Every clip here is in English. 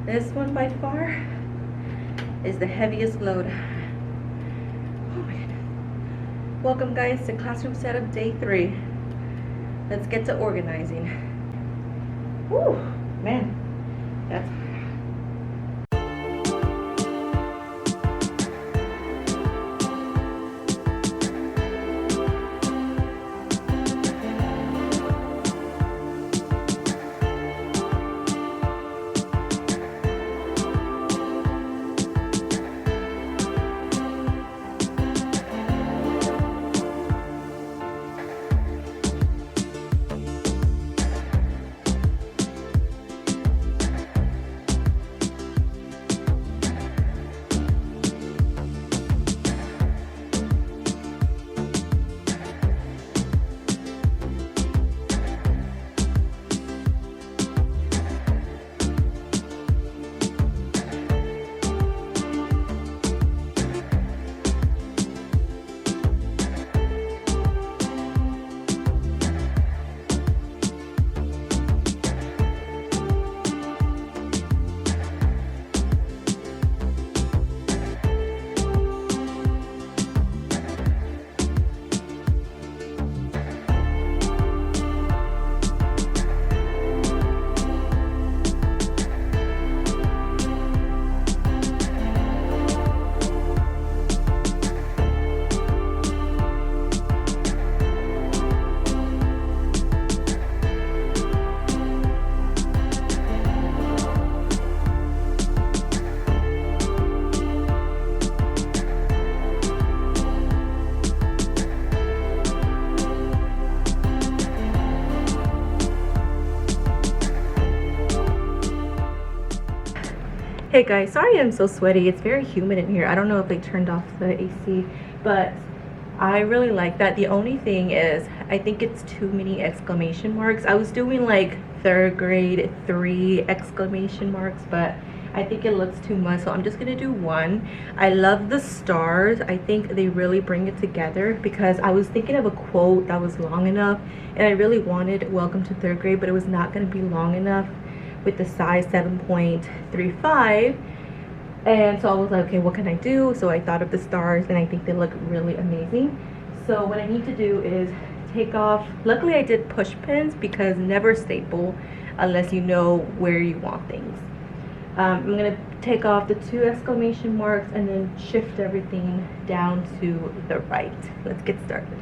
This one by far is the heaviest load. Oh my goodness. Welcome guys to Classroom Setup Day 3. Let's get to organizing. Woo, man, that's Hey guys, sorry I'm so sweaty. It's very humid in here. I don't know if they turned off the AC, but I really like that. The only thing is, I think it's too many exclamation marks. I was doing like 3rd grade 3 exclamation marks, but I think it looks too much, so I'm just gonna do 1. I love the stars. I think they really bring it together, because I was thinking of a quote that was long enough, and I really wanted welcome to 3rd grade, but it was not gonna be long enough with the size 7.35, and so I was like, okay, what can I do? So I thought of the stars, and I think they look really amazing. So what I need to do is take off, luckily I did push pins, because never staple unless you know where you want things. I'm gonna take off the 2 exclamation marks and then shift everything down to the right. Let's get started.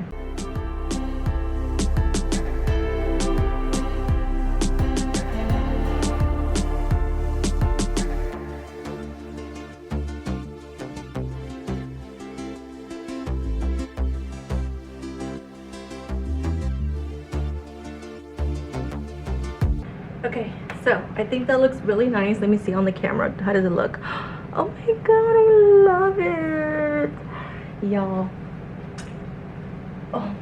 Okay, so I think that looks really nice. Let me see on the camera. How does it look? Oh my god, I love it, y'all. Oh,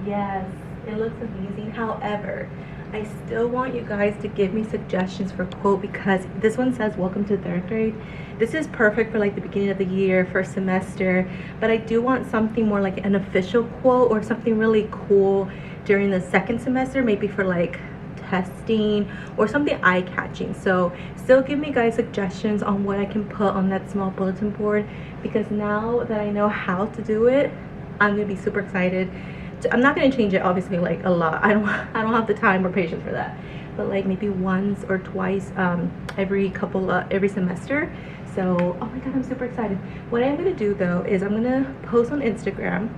yes, it looks amazing. However, I still want you guys to give me suggestions for quote, because this one says welcome to 3rd grade. This is perfect for like the beginning of the year, first semester, but I do want something more like an official quote, or something really cool during the 2nd semester, maybe for like testing or something eye-catching. So still give me guys suggestions on what I can put on that small bulletin board, because now that I know how to do it, I'm gonna be super excited. I'm not gonna change it obviously like a lot. I don't have the time or patience for that, but like maybe once or twice every semester. So oh my god, I'm super excited. What I'm gonna do though is I'm gonna post on Instagram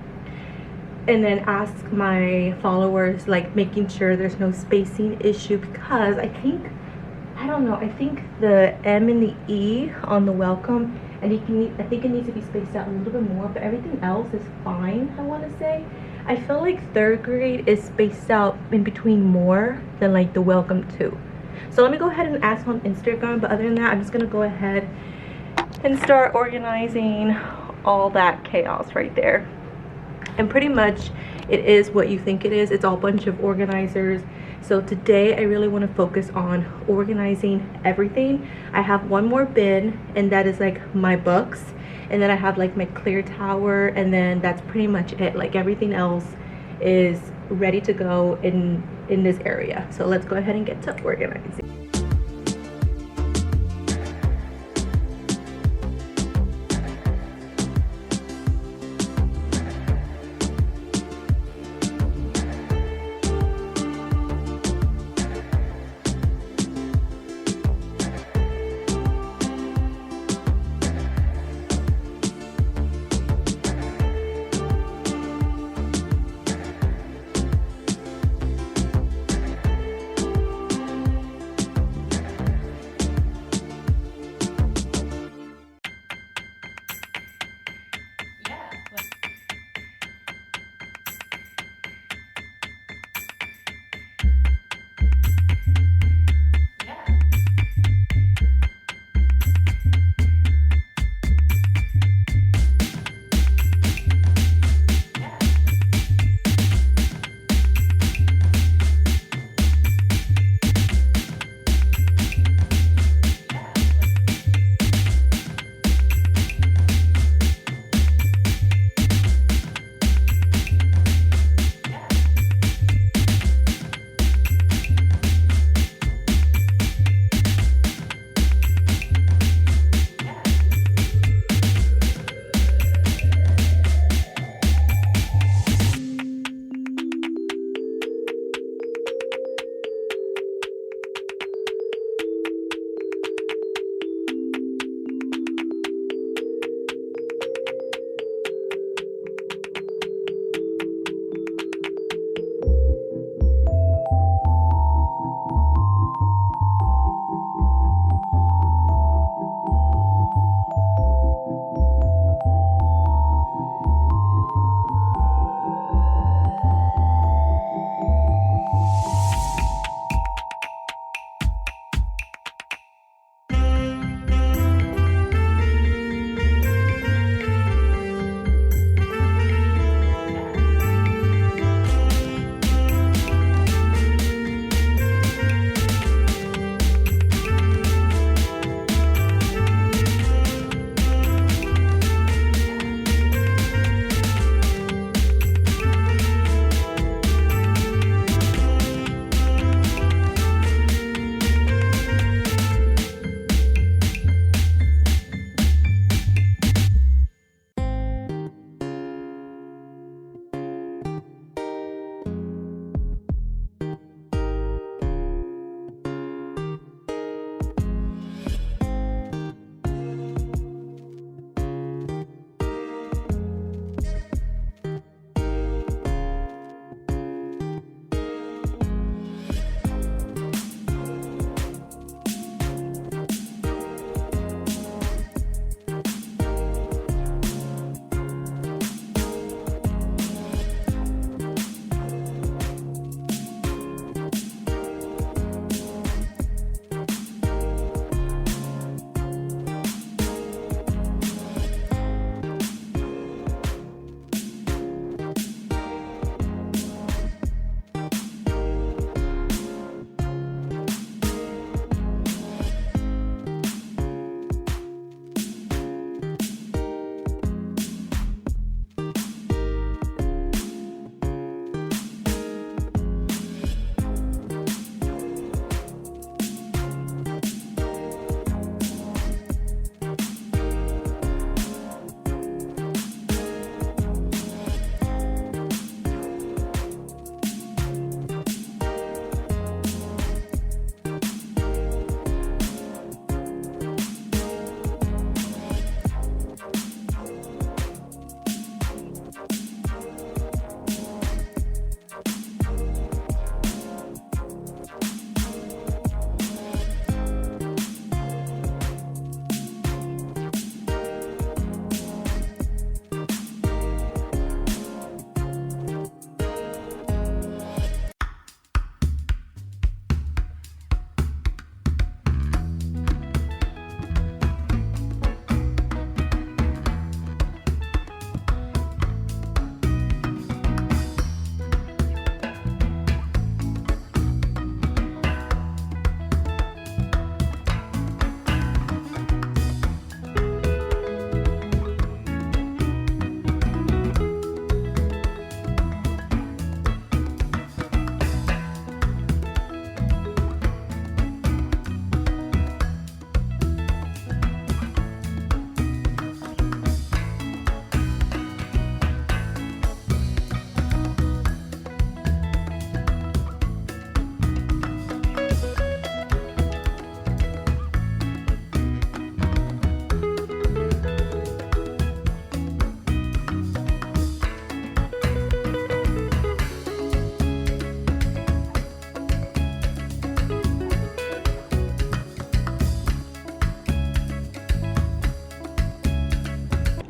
and then ask my followers, like making sure there's no spacing issue, because I think the M and the E on the welcome, and I think it needs to be spaced out a little bit more, but everything else is fine. I want to say I feel like 3rd grade is spaced out in between more than like the welcome to. So let me go ahead and ask on Instagram, but other than that, I'm just gonna go ahead and start organizing all that chaos right there. And pretty much it is what you think it is. It's all a bunch of organizers. So today I really want to focus on organizing everything. I have one more bin, and that is like my books, and then I have like my clear tower, and then that's pretty much it. Like everything else is ready to go in this area. So let's go ahead and get to organizing.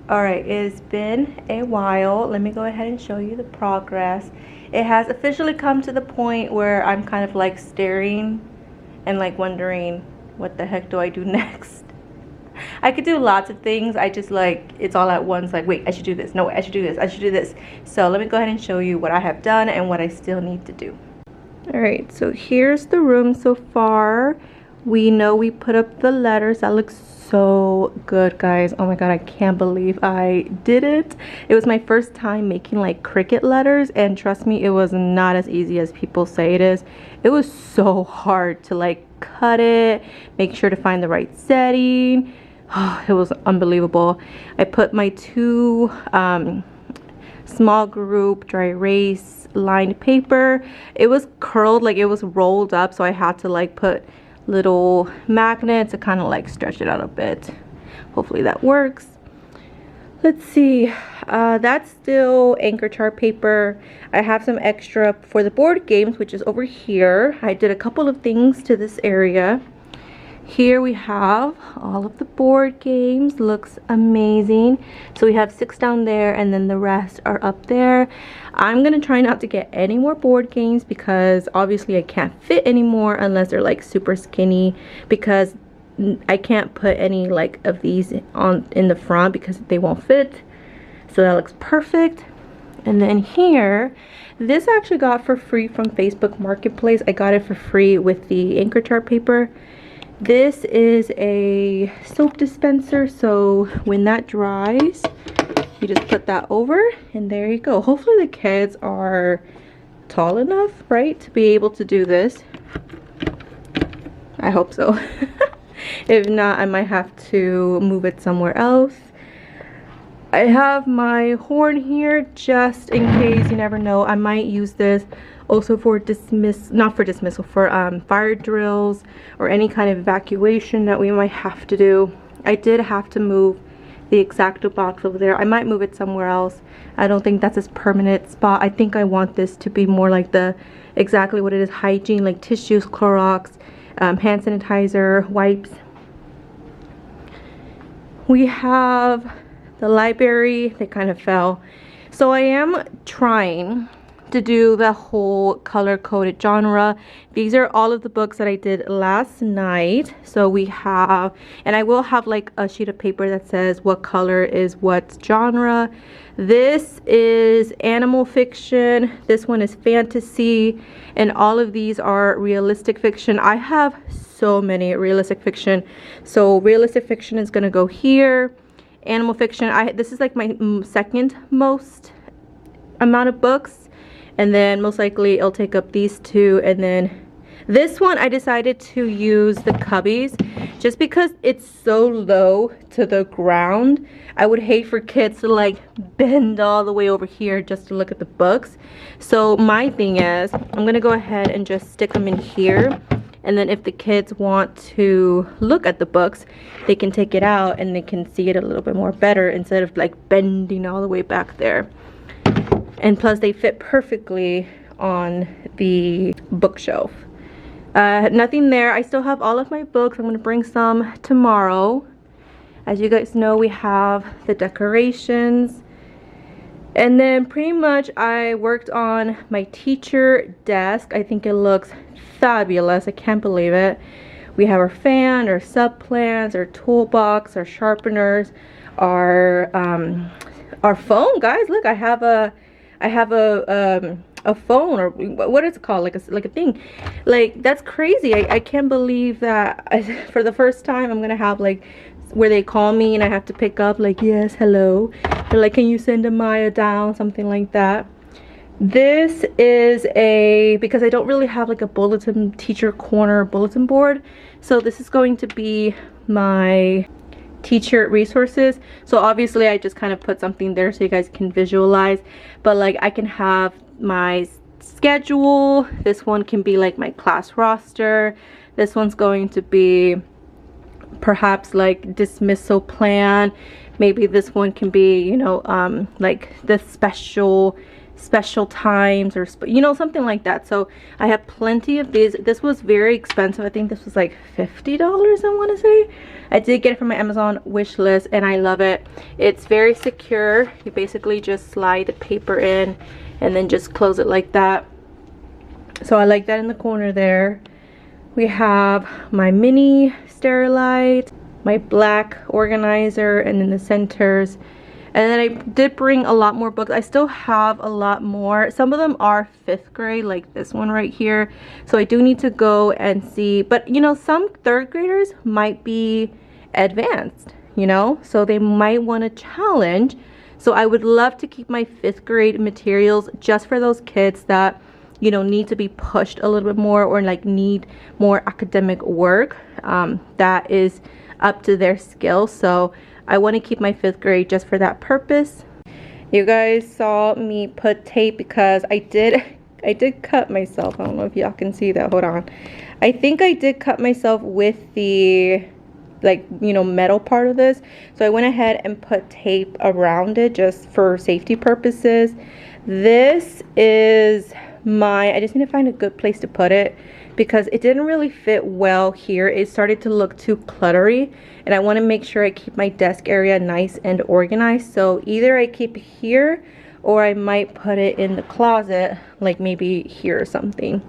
Alright, it's been a while. Let me go ahead and show you the progress. It has officially come to the point where I'm kind of like staring and like wondering, what the heck do I do next? I could do lots of things. I just like, it's all at once, like, wait, I should do this. No, I should do this. I should do this. So let me go ahead and show you what I have done and what I still need to do. Alright, so here's the room so far. We know we put up the letters. That looks so good, guys. Oh my god, I can't believe I did it. It was my first time making like Cricut letters, and trust me, it was not as easy as people say it is. It was so hard to like cut it, make sure to find the right setting. Oh, it was unbelievable. I put my two small group dry erase lined paper. It was curled, like it was rolled up, so I had to like put little magnets to kind of like stretch it out a bit. Hopefully that works. Let's see, that's still anchor chart paper. I have some extra for the board games, which is over here. I did a couple of things to this area. Here we have all of the board games. Looks amazing. So we have 6 down there, and then the rest are up there. I'm gonna try not to get any more board games because obviously I can't fit anymore unless they're like super skinny, because I can't put any like of these on in the front because they won't fit. So that looks perfect. And then here, this I actually got for free from Facebook Marketplace. I got it for free with the anchor chart paper. This is a soap dispenser, so when that dries, you just put that over and there you go. Hopefully the kids are tall enough, right, to be able to do this. I hope so. If not, I might have to move it somewhere else. I have my horn here just in case, you never know. I might use this also for for fire drills or any kind of evacuation that we might have to do. I did have to move the X-Acto box over there. I might move it somewhere else. I don't think that's its permanent spot. I think I want this to be more like the exactly what it is, hygiene, like tissues, Clorox, hand sanitizer, wipes. We have the library. They kind of fell. So I am trying to do the whole color-coded genre. These are all of the books that I did last night. So we have, and I will have like a sheet of paper that says what color is what genre. This is animal fiction, this one is fantasy, and all of these are realistic fiction. I have so many realistic fiction. So realistic fiction is gonna go here. Animal fiction, this is like my second most amount of books. And then most likely it'll take up these two, and then this one I decided to use the cubbies just because it's so low to the ground. I would hate for kids to like bend all the way over here just to look at the books. So my thing is, I'm gonna go ahead and just stick them in here, and then if the kids want to look at the books, they can take it out and they can see it a little bit more better instead of like bending all the way back there. And plus they fit perfectly on the bookshelf. Nothing there. I still have all of my books. I'm going to bring some tomorrow. As you guys know, we have the decorations. And then pretty much I worked on my teacher desk. I think it looks fabulous. I can't believe it. We have our fan, our sub plans, our toolbox, our sharpeners, our phone. Guys, look, I have a phone, or what is it called, like a thing. Like, that's crazy. I can't believe that for the first time I'm gonna have like where they call me and I have to pick up, like, yes, hello. They're like, can you send a Maya down, something like that. This is because I don't really have like a bulletin teacher corner bulletin board, so this is going to be my teacher resources. So obviously I just kind of put something there so you guys can visualize, but like I can have my schedule. This one can be like my class roster. This one's going to be perhaps like dismissal plan. Maybe this one can be, you know, like the special special times or you know, something like that. So I have plenty of these. This was very expensive. I think this was like $50, I want to say. I did get it from my Amazon wish list and I love it. It's very secure. You basically just slide the paper in and then just close it like that. So I like that in the corner there. We have my mini Sterilite, my black organizer, and then the centers. And then I did bring a lot more books. I still have a lot more. Some of them are 5th grade, like this one right here. So I do need to go and see. But you know, some 3rd graders might be advanced, you know, so they might want to challenge. So I would love to keep my 5th grade materials just for those kids that, you know, need to be pushed a little bit more or like need more academic work that is up to their skill. So I want to keep my 5th grade just for that purpose. You guys saw me put tape because I did cut myself. I don't know if y'all can see that. Hold on. I think I did cut myself with the, like, you know, metal part of this. So I went ahead and put tape around it just for safety purposes. This is my, I just need to find a good place to put it because it didn't really fit well here. It started to look too cluttery and I want to make sure I keep my desk area nice and organized. So either I keep it here or I might put it in the closet, like maybe here or something.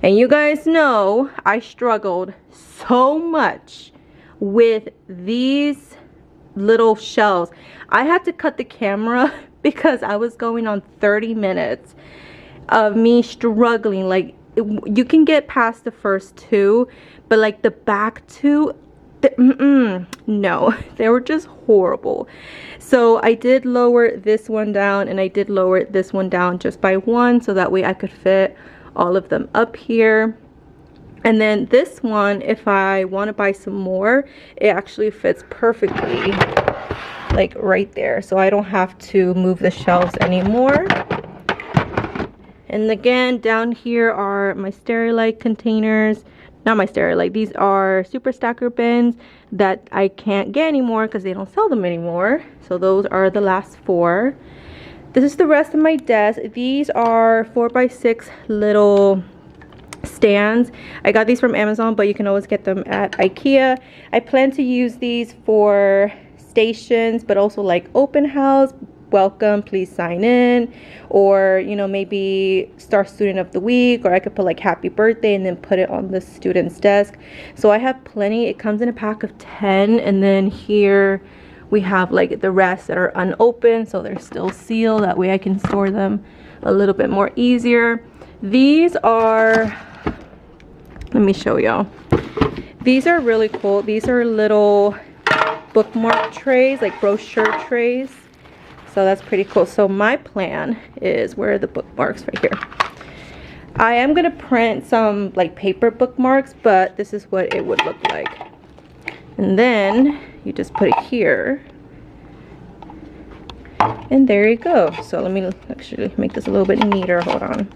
And you guys know I struggled so much with these little shelves. I had to cut the camera because I was going on 30 minutes of me struggling. Like, you can get past the first 2, but like the back 2, no, they were just horrible. So I did lower this one down and I did lower this one down just by 1, so that way I could fit all of them up here. And then this one, if I want to buy some more, it actually fits perfectly, like right there, so I don't have to move the shelves anymore. And again, down here are my Sterilite containers. Not my Sterilite, these are super stacker bins that I can't get anymore because they don't sell them anymore. So those are the last 4. This is the rest of my desk. These are 4x6 little stands. I got these from Amazon, but you can always get them at IKEA. I plan to use these for stations, but also like open house, welcome, please sign in, or you know, maybe star student of the week, or I could put like happy birthday and then put it on the student's desk. So I have plenty. It comes in a pack of 10, and then here we have like the rest that are unopened, so they're still sealed. That way I can store them a little bit more easier. These are, let me show y'all. These are really cool. These are little bookmark trays, like brochure trays. So that's pretty cool. So my plan is, where are the bookmarks? Right here. I am gonna print some like paper bookmarks, but this is what it would look like. And then you just put it here. And there you go. So let me actually make this a little bit neater. Hold on.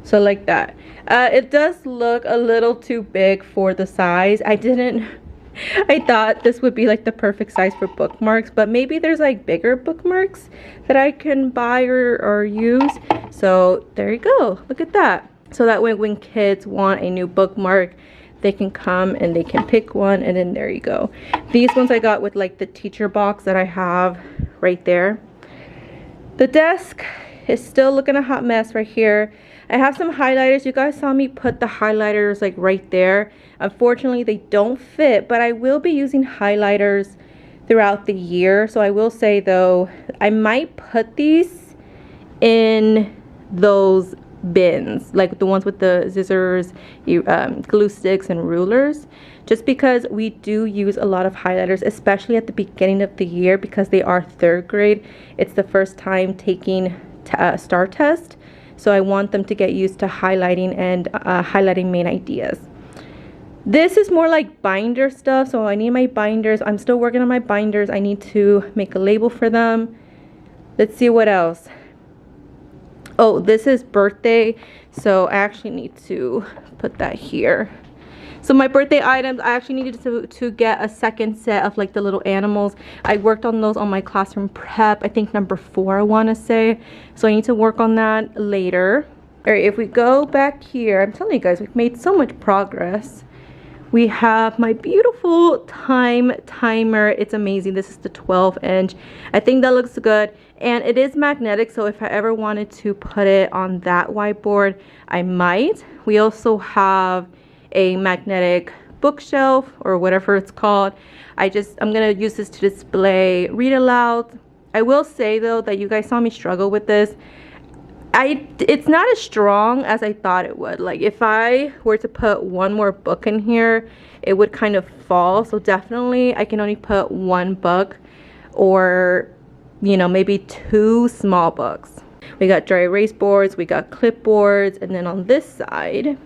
So like that. It does look a little too big for the size. I thought this would be like the perfect size for bookmarks, but maybe there's like bigger bookmarks that I can buy or use. So there you go. Look at that. So that way when kids want a new bookmark, they can come and they can pick one, and then there you go. These ones I got with like the teacher box that I have right there. The desk is still looking a hot mess right here. I have some highlighters. You guys saw me put the highlighters like right there. Unfortunately, they don't fit, but I will be using highlighters throughout the year. So I will say though, I might put these in those bins, like the ones with the scissors, glue sticks, and rulers, just because we do use a lot of highlighters, especially at the beginning of the year, because they are 3rd grade. It's the first time taking STAR test. So I want them to get used to highlighting and highlighting main ideas. This is more like binder stuff, so I need my binders. I'm still working on my binders. I need to make a label for them. Let's see what else. Oh, this is birthday, so I actually need to put that here. So my birthday items, I actually needed to get a second set of like the little animals. I worked on those on my classroom prep, I think number 4 I want to say. So I need to work on that later. All right, if we go back here, I'm telling you guys, we've made so much progress. We have my beautiful timer. It's amazing. This is the 12-inch. I think that looks good. And it is magnetic, so if I ever wanted to put it on that whiteboard, I might. We also have a magnetic bookshelf or whatever it's called. I'm gonna use this to display read aloud. I will say though that you guys saw me struggle with this. It's not as strong as I thought it would. Like if I were to put one more book in here, it would kind of fall. So definitely I can only put 1 book, or you know, maybe 2 small books. We got dry erase boards, we got clipboards, and then on this side,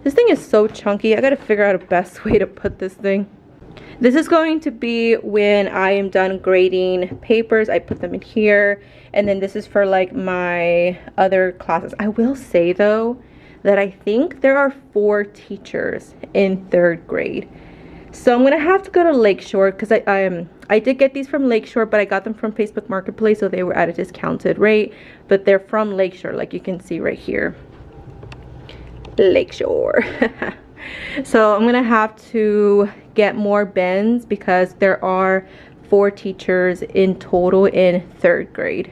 this thing is so chunky. I gotta figure out a best way to put this thing. This is going to be when I am done grading papers. I put them in here. And then this is for like my other classes. I will say though that I think there are 4 teachers in 3rd grade. So I'm gonna have to go to Lakeshore, because I did get these from Lakeshore, but I got them from Facebook Marketplace, so they were at a discounted rate. But they're from Lakeshore, like you can see right here. Lakeshore. So I'm gonna have to get more bins because there are 4 teachers in total in 3rd grade.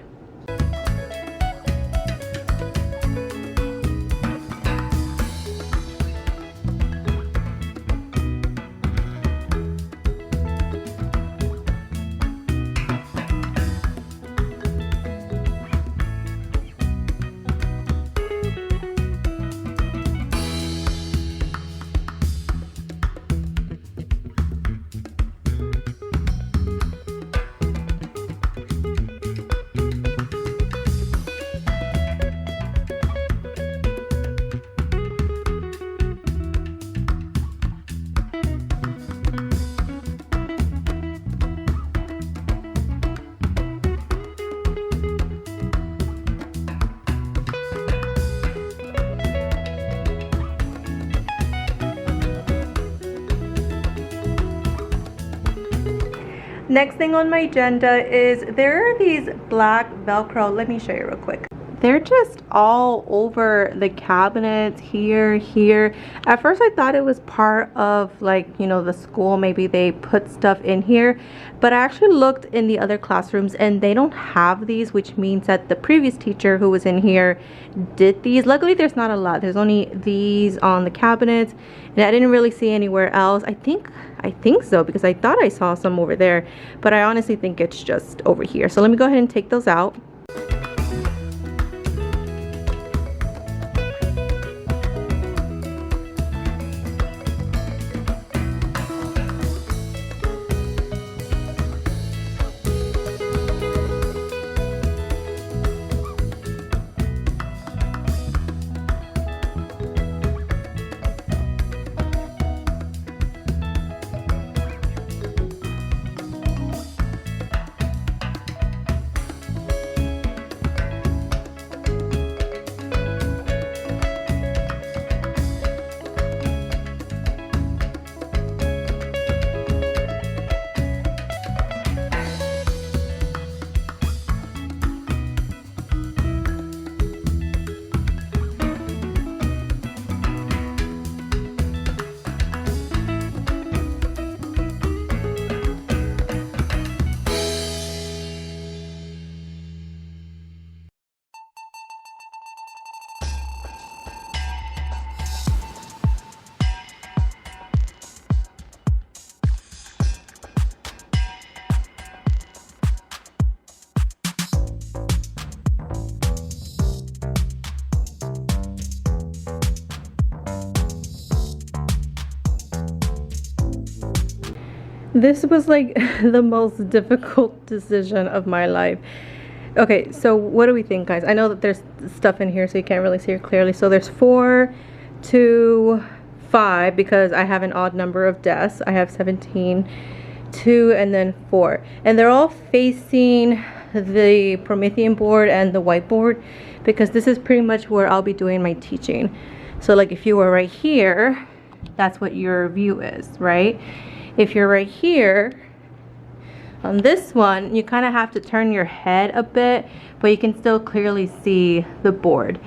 Next thing on my agenda is there are these black Velcro. Let me show you real quick. They're just all over the cabinets here. At first I thought it was part of, like, you know, the school, maybe they put stuff in here, but I actually looked in the other classrooms and they don't have these, which means that the previous teacher who was in here did these. Luckily there's not a lot. There's only these on the cabinets, and I didn't really see anywhere else. I think so, because I thought I saw some over there, but I honestly think it's just over here. So let me go ahead and take those out. This was like the most difficult decision of my life. Okay, so what do we think, guys? I know that there's stuff in here so you can't really see it clearly. So there's 4, 2, 5, because I have an odd number of desks. I have 17, 2, and then 4. And they're all facing the Promethean board and the whiteboard, because this is pretty much where I'll be doing my teaching. So like if you were right here, that's what your view is, right? If you're right here on this one, you kind of have to turn your head a bit, but you can still clearly see the board.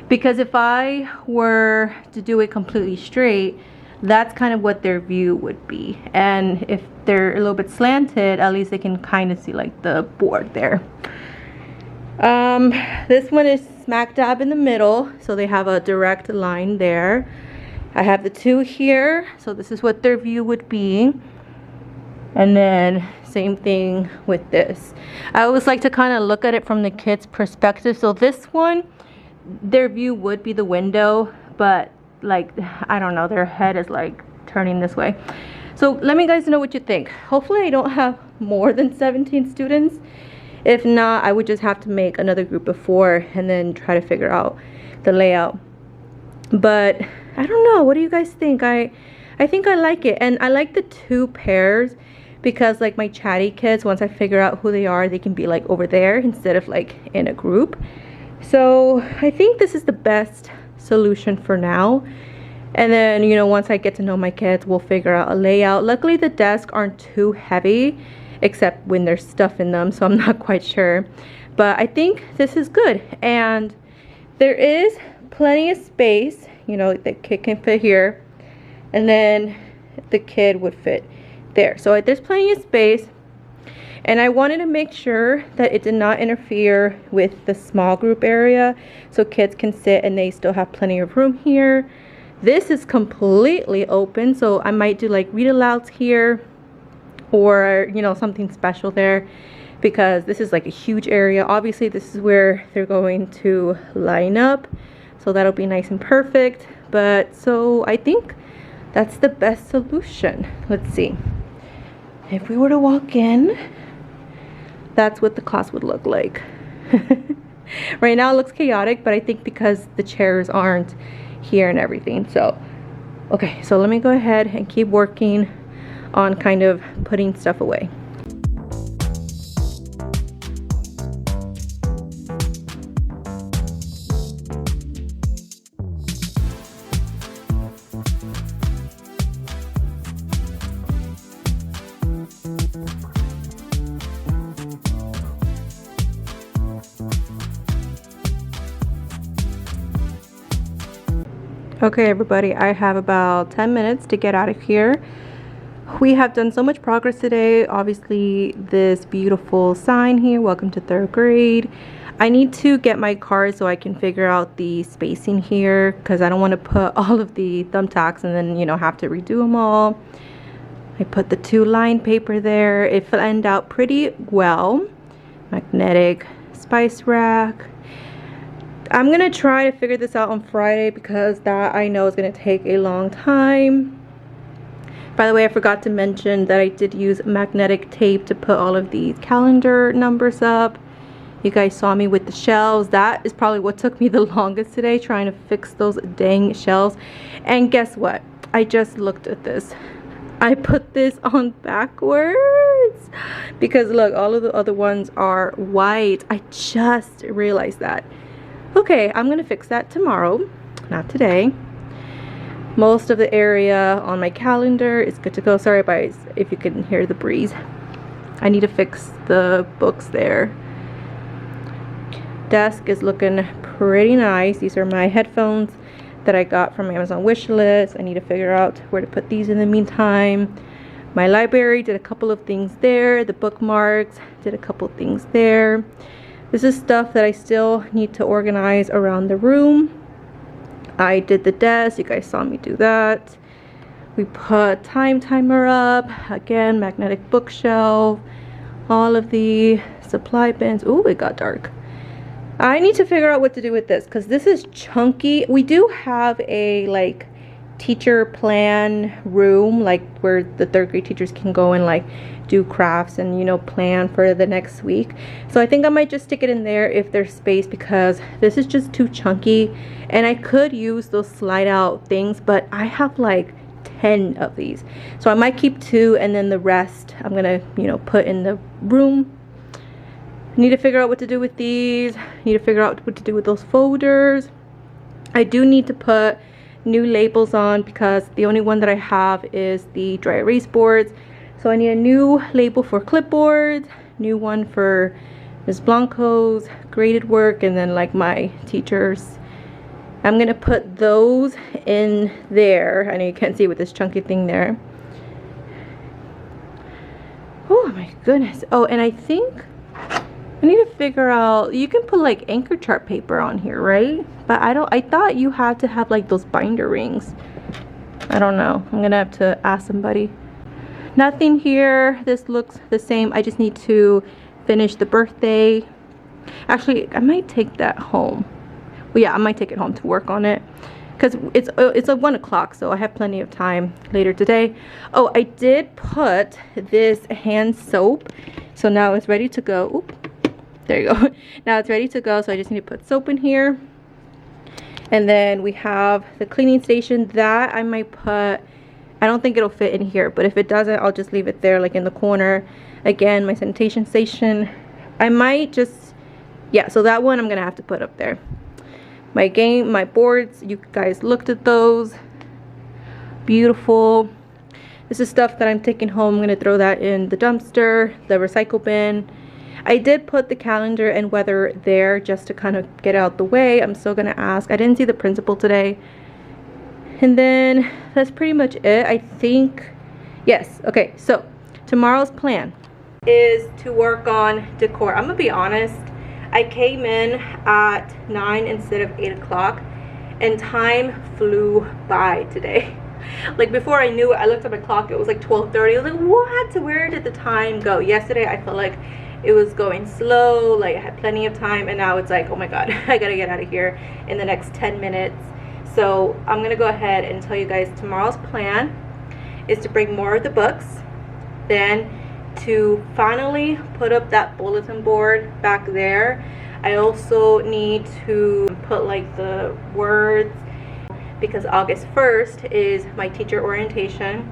Because if I were to do it completely straight, that's kind of what their view would be. And if they're a little bit slanted, at least they can kind of see like the board there. This one is smack dab in the middle, so they have a direct line there. I have the two here, so this is what their view would be. And then same thing with this. I always like to kind of look at it from the kids' perspective. So this one, their view would be the window, but like, I don't know, their head is like turning this way. So let me guys know what you think. Hopefully I don't have more than 17 students. If not, I would just have to make another group of 4 and then try to figure out the layout. But I don't know, what do you guys think? I think I like it, and I like the 2 pairs because like my chatty kids, once I figure out who they are, they can be like over there instead of like in a group. So I think this is the best solution for now. And then, you know, once I get to know my kids, we'll figure out a layout. Luckily the desks aren't too heavy, except when there's stuff in them, so I'm not quite sure. But I think this is good, and there is plenty of space. You know, the kid can fit here, and then the kid would fit there. So there's plenty of space, and I wanted to make sure that it did not interfere with the small group area, so kids can sit and they still have plenty of room here. This is completely open, so I might do like read alouds here, or you know, something special there, because this is like a huge area. Obviously this is where they're going to line up, so that'll be nice and perfect. But so I think that's the best solution. Let's see, if we were to walk in, that's what the class would look like. Right now it looks chaotic, but I think because the chairs aren't here and everything. So okay, so let me go ahead and keep working on kind of putting stuff away. Okay everybody, I have about 10 minutes to get out of here. We have done so much progress today. Obviously this beautiful sign here, welcome to 3rd grade. I need to get my card so I can figure out the spacing here, because I don't want to put all of the thumbtacks and then, you know, have to redo them all. I put the 2 line paper there. It flattened out pretty well. Magnetic spice rack. I'm gonna try to figure this out on Friday, because that I know is gonna take a long time. By the way, I forgot to mention that I did use magnetic tape to put all of these calendar numbers up. You guys saw me with the shelves. That is probably what took me the longest today, trying to fix those dang shelves. And guess what? I just looked at this. I put this on backwards because look, all of the other ones are white. I just realized that. Okay, I'm gonna fix that tomorrow, not today. Most of the area on my calendar is good to go. Sorry guys if you can hear the breeze. I need to fix the books there. Desk is looking pretty nice. These are my headphones that I got from Amazon wishlist. I need to figure out where to put these in the meantime. My library, did a couple of things there. The bookmarks, did a couple of things there. This is stuff that I still need to organize around the room. I did the desk, you guys saw me do that. We put time timer up, again, magnetic bookshelf, all of the supply bins. Ooh, it got dark. I need to figure out what to do with this because this is chunky. We do have a like teacher plan room, like where the 3rd grade teachers can go and like do crafts and, you know, plan for the next week. So I think I might just stick it in there if there's space, because this is just too chunky, and I could use those slide out things, but I have like 10 of these, so I might keep 2 and then the rest I'm gonna, you know, put in the room. I need to figure out what to do with these. I need to figure out what to do with those folders. I do need to put new labels on because the only one that I have is the dry erase boards. So I need a new label for clipboards, new one for Ms. Blanco's graded work, and then like my teachers. I'm gonna put those in there. I know you can't see with this chunky thing there. Oh my goodness. Oh, and I think I need to figure out, you can put like anchor chart paper on here, right? But I thought you had to have like those binder rings. I don't know. I'm gonna have to ask somebody. Nothing here. This looks the same. I just need to finish the birthday. Actually, I might take that home. Well, yeah, I might take it home to work on it because it's a 1 o'clock, so I have plenty of time later today. Oh, I did put this hand soap, so now it's ready to go. Oop, there you go. Now it's ready to go, so I just need to put soap in here. And then we have the cleaning station that I might put, I don't think it'll fit in here, but if it doesn't, I'll just leave it there like in the corner. Again, my sanitation station, I might just, yeah, so that one I'm gonna have to put up there. My boards, you guys looked at those. Beautiful. This is stuff that I'm taking home. I'm gonna throw that in the dumpster, the recycle bin. I did put the calendar and weather there just to kind of get out the way. I'm still gonna ask. I didn't see the principal today. And then that's pretty much it, I think. Yes, okay, so tomorrow's plan is to work on decor. I'm gonna be honest, I came in at 9 instead of 8 o'clock and time flew by today. Like before I knew it, I looked at my clock, it was like 12:30. I was like, what? Where did the time go? Yesterday I felt like it was going slow, like I had plenty of time, and now it's like, oh my god, I gotta get out of here in the next 10 minutes. So I'm gonna go ahead and tell you guys tomorrow's plan is to bring more of the books, then to finally put up that bulletin board back there. I also need to put like the words, because August 1st is my teacher orientation.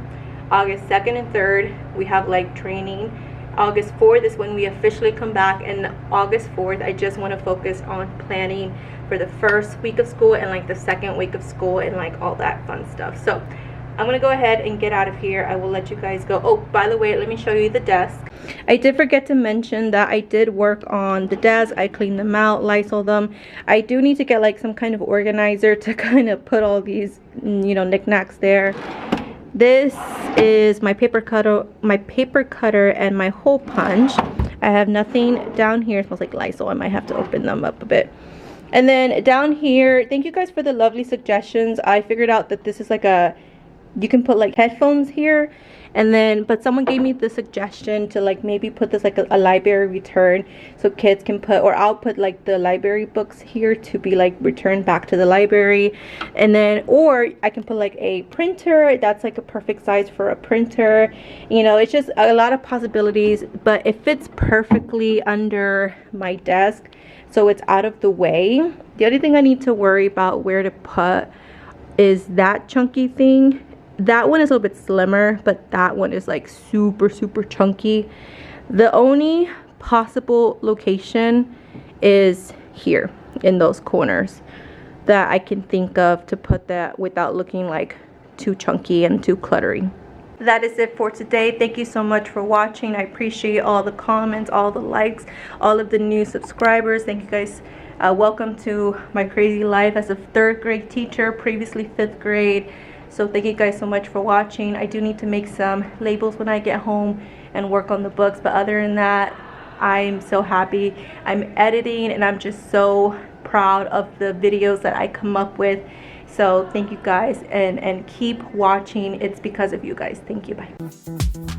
August 2nd and 3rd we have like training. August 4th is when we officially come back, and August 4th I just want to focus on planning for the first week of school and like the second week of school and like all that fun stuff. So I'm gonna go ahead and get out of here. I will let you guys go. Oh, by the way, let me show you the desk. I did forget to mention that I did work on the desk. I cleaned them out, Lysol them. I do need to get like some kind of organizer to kind of put all these, you know, knickknacks there. This is my paper cutter and my hole punch. I have nothing down here. It smells like Lysol. I might have to open them up a bit. And then down here, thank you guys for the lovely suggestions. I figured out that this is like a, you can put like headphones here, and then but someone gave me the suggestion to like maybe put this like a library return, so kids can put, or I'll put like the library books here to be like returned back to the library. And then, or I can put like a printer that's like a perfect size for a printer. You know, it's just a lot of possibilities, but it fits perfectly under my desk, so it's out of the way. The only thing I need to worry about where to put is that chunky thing. That one is a little bit slimmer, but that one is like super chunky. The only possible location is here in those corners that I can think of to put that without looking like too chunky and too cluttery. That is it for today. Thank you so much for watching. I appreciate all the comments, all the likes, all of the new subscribers. Thank you guys. Welcome to my crazy life as a 3rd grade teacher, previously 5th grade. So thank you guys so much for watching. I do need to make some labels when I get home and work on the books, but other than that, I'm so happy. I'm editing and I'm just so proud of the videos that I come up with. So thank you guys, and keep watching. It's because of you guys. Thank you. Bye.